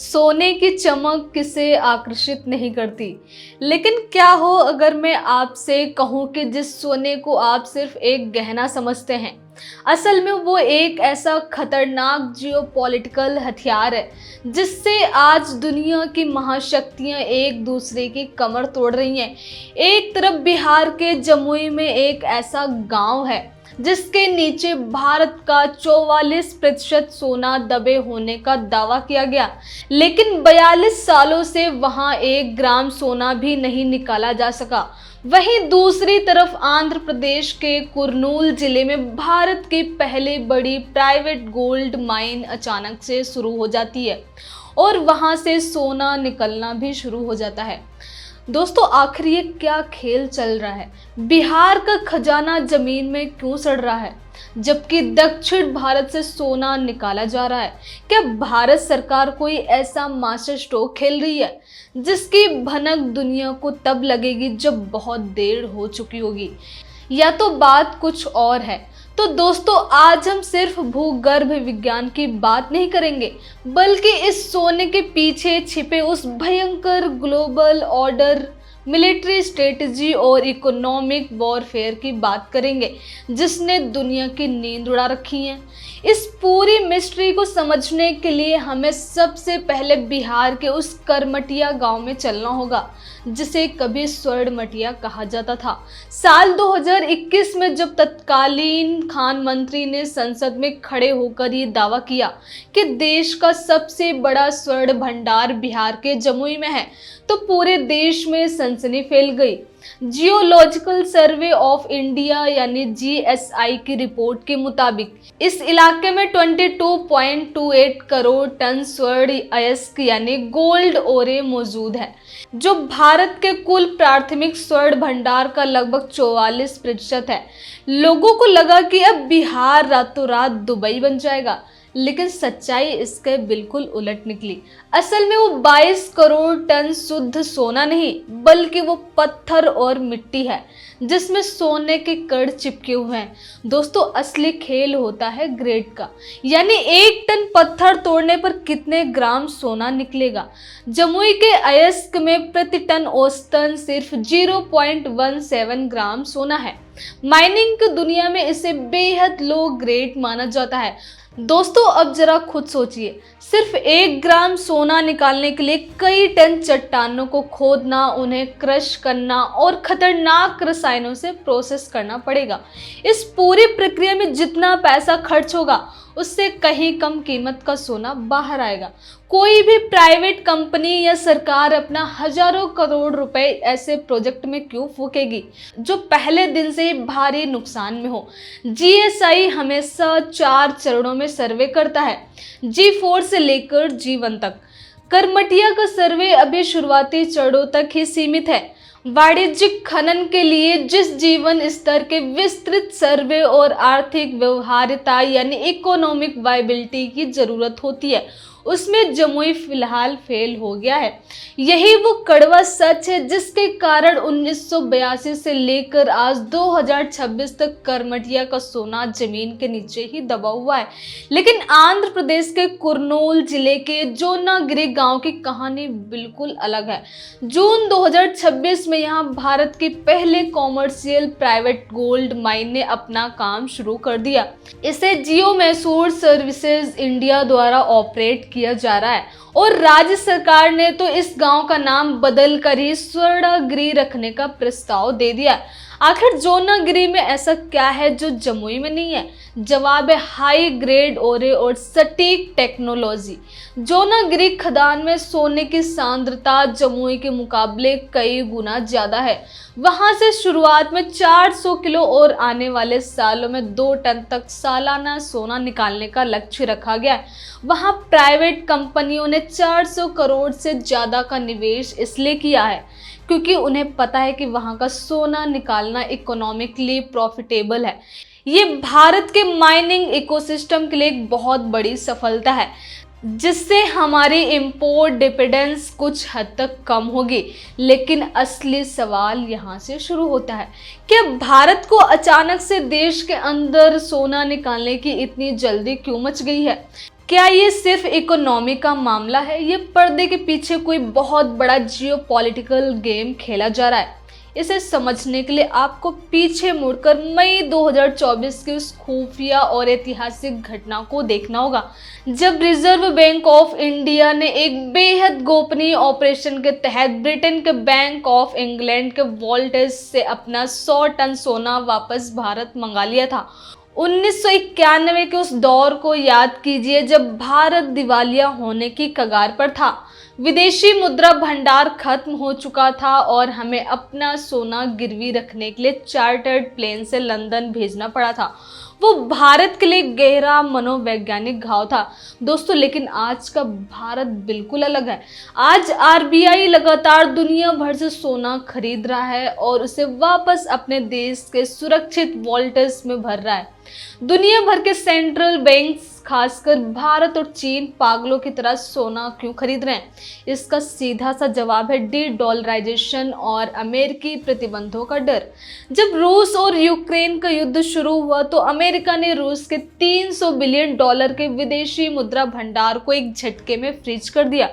सोने की चमक किसे आकर्षित नहीं करती, लेकिन क्या हो अगर मैं आपसे कहूं कि जिस सोने को आप सिर्फ एक गहना समझते हैं, असल में वो एक ऐसा खतरनाक जियोपॉलिटिकल हथियार है जिससे आज दुनिया की महाशक्तियां एक दूसरे की कमर तोड़ रही हैं। एक तरफ बिहार के जमुई में एक ऐसा गांव है जिसके नीचे भारत का 44% सोना दबे होने का दावा किया गया, लेकिन 42 सालों से वहां 1 ग्राम सोना भी नहीं निकाला जा सका। वहीं दूसरी तरफ आंध्र प्रदेश के कुर्नूल जिले में भारत की पहली बड़ी प्राइवेट गोल्ड माइन अचानक से शुरू हो जाती है और वहां से सोना निकलना भी शुरू हो जाता है। दोस्तों, आखिर ये क्या खेल चल रहा है? बिहार का खजाना जमीन में क्यों सड़ रहा है जबकि दक्षिण भारत से सोना निकाला जा रहा है? क्या भारत सरकार कोई ऐसा मास्टर स्ट्रोक खेल रही है जिसकी भनक दुनिया को तब लगेगी जब बहुत देर हो चुकी होगी, या तो बात कुछ और है? तो दोस्तों, आज हम सिर्फ भूगर्भ विज्ञान की बात नहीं करेंगे, बल्कि इस सोने के पीछे छिपे उस भयंकर ग्लोबल ऑर्डर, मिलिट्री स्ट्रेटजी और इकोनॉमिक वॉरफेयर की बात करेंगे जिसने दुनिया की नींद उड़ा रखी है। इस पूरी मिस्ट्री को समझने के लिए हमें सबसे पहले बिहार के उस करमटिया गांव में चलना होगा जिसे कभी स्वर्णमटिया कहा जाता था। साल 2021 में जब तत्कालीन खान मंत्री ने संसद में खड़े होकर ये दावा किया कि देश का सबसे बड़ा स्वर्ण भंडार बिहार के जमुई में है, तो पूरे देश में सनसनी फैल गई। जियोलॉजिकल सर्वे ऑफ इंडिया यानी जीएसआई की रिपोर्ट के मुताबिक इस इलाके में 22.28 करोड़ टन स्वर्ण अयस्क यानी गोल्ड ओरे मौजूद है, जो भारत के कुल प्राथमिक स्वर्ण भंडार का लगभग 44% है। लोगों को लगा कि अब बिहार रातों रात दुबई बन जाएगा, लेकिन सच्चाई इसके बिल्कुल उलट निकली। असल में वो 22 करोड़ टन शुद्ध सोना नहीं, बल्कि वो पत्थर और मिट्टी है जिसमें सोने के कण चिपके हुए हैं। दोस्तों, असली खेल होता है ग्रेड का, यानी 1 टन पत्थर तोड़ने पर कितने ग्राम सोना निकलेगा। जमुई के अयस्क में प्रति टन औसतन सिर्फ 0.17 ग्राम सोना है। माइनिंग की दुनिया में इसे बेहद लो ग्रेड माना जाता है। दोस्तों, अब जरा खुद सोचिए, सिर्फ 1 ग्राम सोना निकालने के लिए कई टन चट्टानों को खोदना, उन्हें क्रश करना और खतरनाक रसायनों से प्रोसेस करना पड़ेगा। इस पूरी प्रक्रिया में जितना पैसा खर्च होगा उससे कहीं कम कीमत का सोना बाहर आएगा। कोई भी प्राइवेट कंपनी या सरकार अपना हजारों करोड़ रुपए ऐसे प्रोजेक्ट में क्यों फूकेगी जो पहले दिन से ही भारी नुकसान में हो? जीएसआई हमेशा 4 चरणों में सर्वे करता है, G4 से लेकर G1 तक। करमटिया का सर्वे अभी शुरुआती चरणों तक ही सीमित है। वाणिज्यिक खनन के लिए जिस जीवन स्तर के विस्तृत सर्वे और आर्थिक व्यवहार्यता यानी इकोनॉमिक वायबिलिटी की जरूरत होती है, उसमें जमुई फिलहाल फेल हो गया है। यही वो कड़वा सच है जिसके कारण 1982 से लेकर आज 2026 तक करमटिया का सोना जमीन के नीचे ही दबा हुआ है। लेकिन आंध्र प्रदेश के कुर्नूल जिले के जोनागिरी गांव की कहानी बिल्कुल अलग है। जून 2026 में यहां भारत की पहले कॉमर्शियल प्राइवेट गोल्ड माइन ने अपना काम शुरू कर दिया। इसे जियो मैसूर सर्विसेज इंडिया द्वारा ऑपरेट किया जा रहा है और राज्य सरकार ने तो इस गांव का नाम बदल कर ही स्वर्णगिरी रखने का प्रस्ताव दे दिया। आखिर जोनागिरी में ऐसा क्या है जो जमुई में नहीं है? जवाब है हाई ग्रेड ओरे और सटीक टेक्नोलॉजी। जोनागिरी खदान में सोने की सांद्रता जमुई के मुकाबले कई गुना ज्यादा है। वहां से शुरुआत में 400 किलो और आने वाले सालों में 2 टन तक सालाना सोना निकालने का लक्ष्य रखा गया है। वहां प्राइवेट कंपनियों ने 400 करोड़ से ज्यादा का निवेश इसलिए किया है क्योंकि उन्हें पता है कि वहां का सोना निकालना इकोनॉमिकली प्रॉफिटेबल है। ये भारत के माइनिंग इकोसिस्टम के लिए एक बहुत बड़ी सफलता है जिससे हमारी इंपोर्ट डिपेंडेंस कुछ हद तक कम होगी। लेकिन असली सवाल यहाँ से शुरू होता है कि भारत को अचानक से देश के अंदर सोना निकालने की इतनी जल्दी क्यों मच गई है? क्या ये सिर्फ इकोनॉमी का मामला है? ये पर्दे के पीछे कोई बहुत बड़ा जियोपॉलिटिकल गेम खेला जा रहा है? इसे समझने के लिए आपको पीछे मुड़कर मई 2024 की उस खुफिया और ऐतिहासिक घटना को देखना होगा, जब रिजर्व बैंक ऑफ इंडिया ने एक बेहद गोपनीय ऑपरेशन के तहत ब्रिटेन के बैंक ऑफ इंग्लैंड के वॉल्टेज से अपना 100 टन सोना वापस भारत मंगा लिया था। 1991 के उस दौर को याद कीजिए, जब भारत दिवालिया होने की कगार पर था, विदेशी मुद्रा भंडार खत्म हो चुका था और हमें अपना सोना गिरवी रखने के लिए चार्टर्ड प्लेन से लंदन भेजना पड़ा था। वो भारत के लिए गहरा मनोवैज्ञानिक घाव था दोस्तों। लेकिन आज का भारत बिल्कुल अलग है। आज आरबीआई लगातार दुनिया भर से सोना खरीद रहा है और उसे वापस अपने देश के सुरक्षित वॉल्ट्स में भर रहा है। दुनिया भर के सेंट्रल बैंक्स, खासकर भारत और चीन, पागलों की तरह सोना क्यों खरीद रहे हैं? इसका सीधा सा जवाब है डी-डॉलराइजेशन और अमेरिकी प्रतिबंधों का डर। जब रूस और यूक्रेन का युद्ध शुरू हुआ तो अमेरिका ने रूस के 300 बिलियन डॉलर के विदेशी मुद्रा भंडार को एक झटके में फ्रीज कर दिया।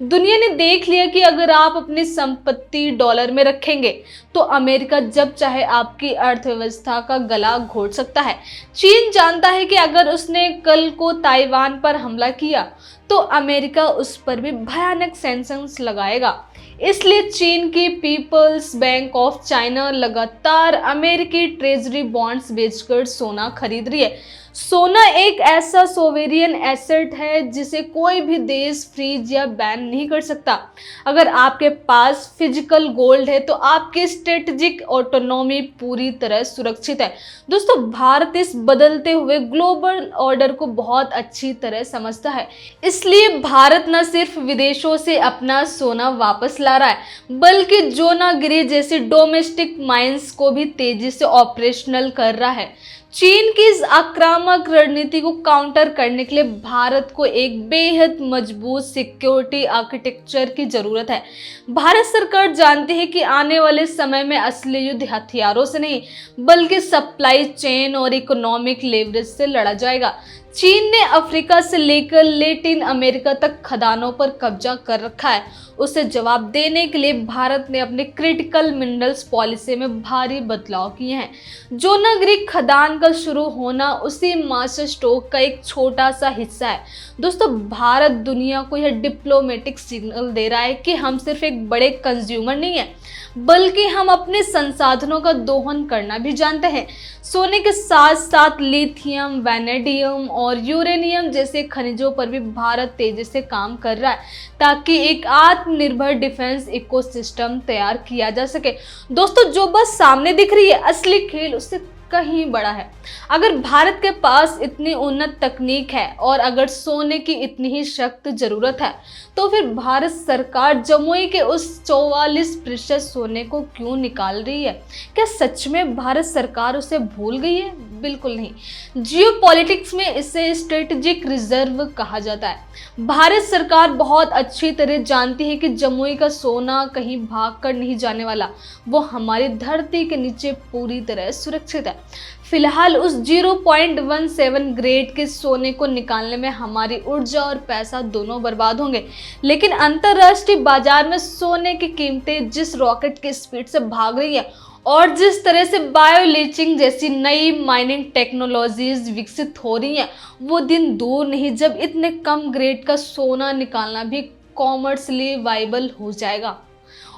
दुनिया ने देख लिया कि अगर आप अपनी संपत्ति डॉलर में रखेंगे तो अमेरिका जब चाहे आपकी अर्थव्यवस्था का गला घोट सकता है। चीन जानता है कि अगर उसने कल को ताइवान पर हमला किया तो अमेरिका उस पर भी भयानक सैंक्शंस लगाएगा। इसलिए चीन की पीपल्स बैंक ऑफ चाइना लगातार अमेरिकी ट्रेजरी बॉन्ड्स बेचकर सोना खरीद रही है। सोना एक ऐसा सोवेरियन एसेट है जिसे कोई भी देश फ्रीज या बैन नहीं कर सकता। अगर आपके पास फिजिकल गोल्ड है तो आपकी स्ट्रेटेजिक ऑटोनॉमी पूरी तरह सुरक्षित है। दोस्तों, भारत इस बदलते हुए ग्लोबल ऑर्डर को बहुत अच्छी तरह समझता है। इसलिए भारत न सिर्फ विदेशों से अपना सोना वापस ला रहा है, बल्कि जोनागिरी जैसी डोमेस्टिक माइंस को भी तेजी से ऑपरेशनल कर रहा है। चीन की इस आक्रामक रणनीति को काउंटर करने के लिए भारत को एक बेहद मजबूत सिक्योरिटी आर्किटेक्चर की जरूरत है। भारत सरकार जानती है कि आने वाले समय में असली युद्ध हथियारों से नहीं, बल्कि सप्लाई चेन और इकोनॉमिक लेवरेज से लड़ा जाएगा। चीन ने अफ्रीका से लेकर लैटिन अमेरिका तक खदानों पर कब्जा कर रखा है। उसे जवाब देने के लिए भारत ने अपने क्रिटिकल मिनरल्स पॉलिसी में भारी बदलाव किए हैं। जोनागिरी खदान का शुरू होना उसी मास्टर स्ट्रोक का एक छोटा सा हिस्सा है। दोस्तों, भारत दुनिया को यह डिप्लोमेटिक सिग्नल दे रहा है कि हम सिर्फ एक बड़े कंज्यूमर नहीं है, बल्कि हम अपने संसाधनों का दोहन करना भी जानते हैं। सोने के साथ साथ लिथियम, वैनेडियम और यूरेनियम जैसे खनिजों पर भी भारत तेजी से काम कर रहा है, ताकि एक आत्मनिर्भर डिफेंस इकोसिस्टम तैयार किया जा सके। दोस्तों, जो बस सामने दिख रही है, असली खेल उससे कहीं बड़ा है। अगर भारत के पास इतनी उन्नत तकनीक है और अगर सोने की इतनी ही सख्त जरूरत है, तो फिर भारत सरकार जमुई के उस 44% सोने को क्यों निकाल रही है? क्या सच में भारत सरकार उसे भूल गई है? बिल्कुल नहीं। जियोपॉलिटिक्स में इसे स्ट्रेटेजिक रिजर्व कहा जाता है। भारत सरकार बहुत अच्छी तरह जानती है कि जमुई का सोना कहीं भाग कर नहीं जाने वाला, वो हमारी धरती के नीचे पूरी तरह सुरक्षित है। फिलहाल उस 0.17 ग्रेड के सोने को निकालने में हमारी ऊर्जा और पैसा दोनों बर्बाद होंगे, लेकिन अंतर्राष्ट्रीय बाजार में सोने की कीमतें जिस रॉकेट की स्पीड से भाग रही है और जिस तरह से बायो लीचिंग जैसी नई माइनिंग टेक्नोलॉजीज विकसित हो रही हैं, वो दिन दूर नहीं जब इतने कम ग्रेड का सोना निकालना भी कॉमर्शियली वाइबल हो जाएगा।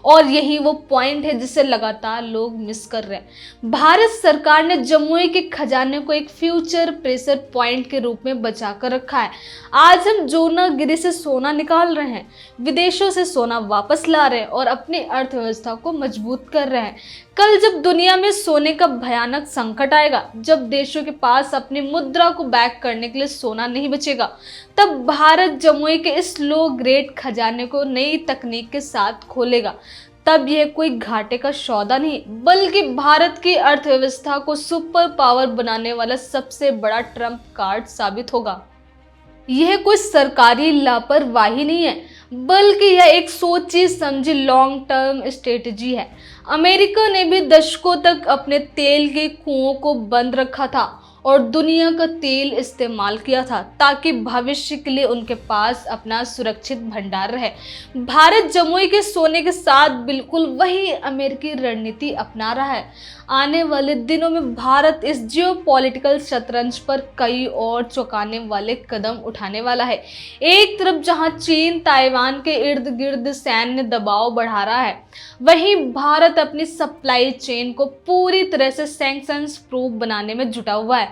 और यही वो पॉइंट है जिसे लगातार लोग मिस कर रहे हैं। भारत सरकार ने जमुई के खजाने को एक फ्यूचर प्रेशर पॉइंट के रूप में बचा कर रखा है। आज हम जोनागिरी से सोना निकाल रहे हैं, विदेशों से सोना वापस ला रहे हैं और अपनी अर्थव्यवस्था को मजबूत कर रहे हैं। कल जब दुनिया में सोने का भयानक संकट आएगा, जब देशों के पास अपनी मुद्रा को बैक करने के लिए सोना नहीं बचेगा, तब भारत जमुई के इस लो ग्रेड खजाने को नई तकनीक के साथ खोलेगा। तब यह कोई घाटे का सौदा नहीं, बल्कि भारत की अर्थव्यवस्था को सुपर पावर बनाने वाला सबसे बड़ा ट्रम्प कार्ड साबित होगा। यह कोई सरकारी लापरवाही नहीं है, बल्कि यह एक सोची समझी लॉन्ग टर्म स्ट्रेटजी है। अमेरिका ने भी दशकों तक अपने तेल के कुओं को बंद रखा था और दुनिया का तेल इस्तेमाल किया था ताकि भविष्य के लिए उनके पास अपना सुरक्षित भंडार रहे। भारत जमुई के सोने के साथ बिल्कुल वही अमेरिकी रणनीति अपना रहा है। आने वाले दिनों में भारत इस जियोपॉलिटिकल शतरंज पर कई और चौंकाने वाले कदम उठाने वाला है। एक तरफ जहां चीन ताइवान के इर्द गिर्द सैन्य दबाव बढ़ा रहा है, वहीं भारत अपनी सप्लाई चेन को पूरी तरह से सैंक्शंस प्रूफ बनाने में जुटा हुआ है।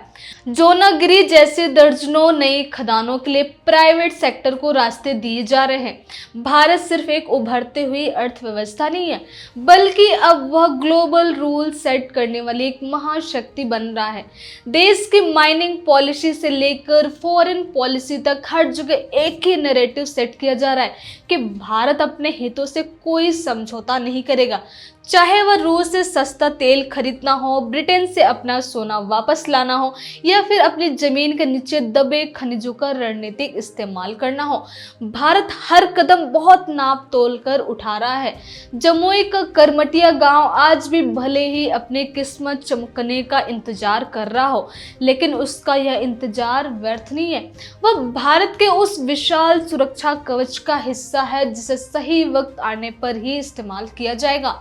जोनागिरी जैसे दर्जनों नई खदानों के लिए प्राइवेट सेक्टर को रास्ते दिए जा रहे हैं। भारत सिर्फ एक उभरते हुई अर्थव्यवस्था नहीं है, बल्कि अब वह ग्लोबल रूल सेट करने वाली एक महाशक्ति बन रहा है। देश की माइनिंग पॉलिसी से लेकर फॉरेन पॉलिसी तक हर जगह एक ही नैरेटिव सेट किया जा रहा है कि भारत अपने हितों से कोई समझौता नहीं करेगा, चाहे वह रूस से सस्ता तेल खरीदना हो, ब्रिटेन से अपना सोना वापस लाना हो, या फिर अपनी जमीन के नीचे दबे खनिजों का रणनीतिक इस्तेमाल करना हो। भारत हर कदम बहुत नाप तोल कर उठा रहा है। जमुई का करमटिया गांव आज भी भले ही अपनी किस्मत चमकने का इंतजार कर रहा हो, लेकिन उसका यह इंतजार व्यर्थ नहीं है। वह भारत के उस विशाल सुरक्षा कवच का हिस्सा है जिसे सही वक्त आने पर ही इस्तेमाल किया जाएगा।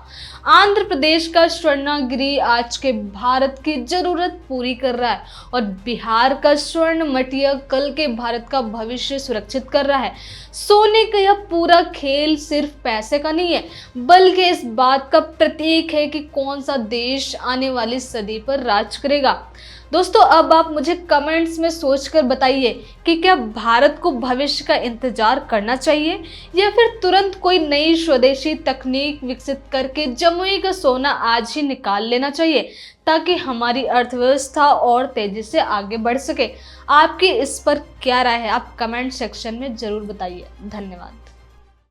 आंध्र प्रदेश का स्वर्णगिरी आज के भारत की जरूरत पूरी कर रहा है और बिहार का स्वर्ण मटिया कल के भारत का भविष्य सुरक्षित कर रहा है। सोने का यह पूरा खेल सिर्फ पैसे का नहीं है, बल्कि इस बात का प्रतीक है कि कौन सा देश आने वाली सदी पर राज करेगा। दोस्तों, अब आप मुझे कमेंट्स में सोचकर बताइए कि क्या भारत को भविष्य का इंतजार करना चाहिए या फिर तुरंत कोई नई स्वदेशी तकनीक विकसित करके जमुई का सोना आज ही निकाल लेना चाहिए ताकि हमारी अर्थव्यवस्था और तेजी से आगे बढ़ सके। आपकी इस पर क्या राय है, आप कमेंट सेक्शन में जरूर बताइए। धन्यवाद।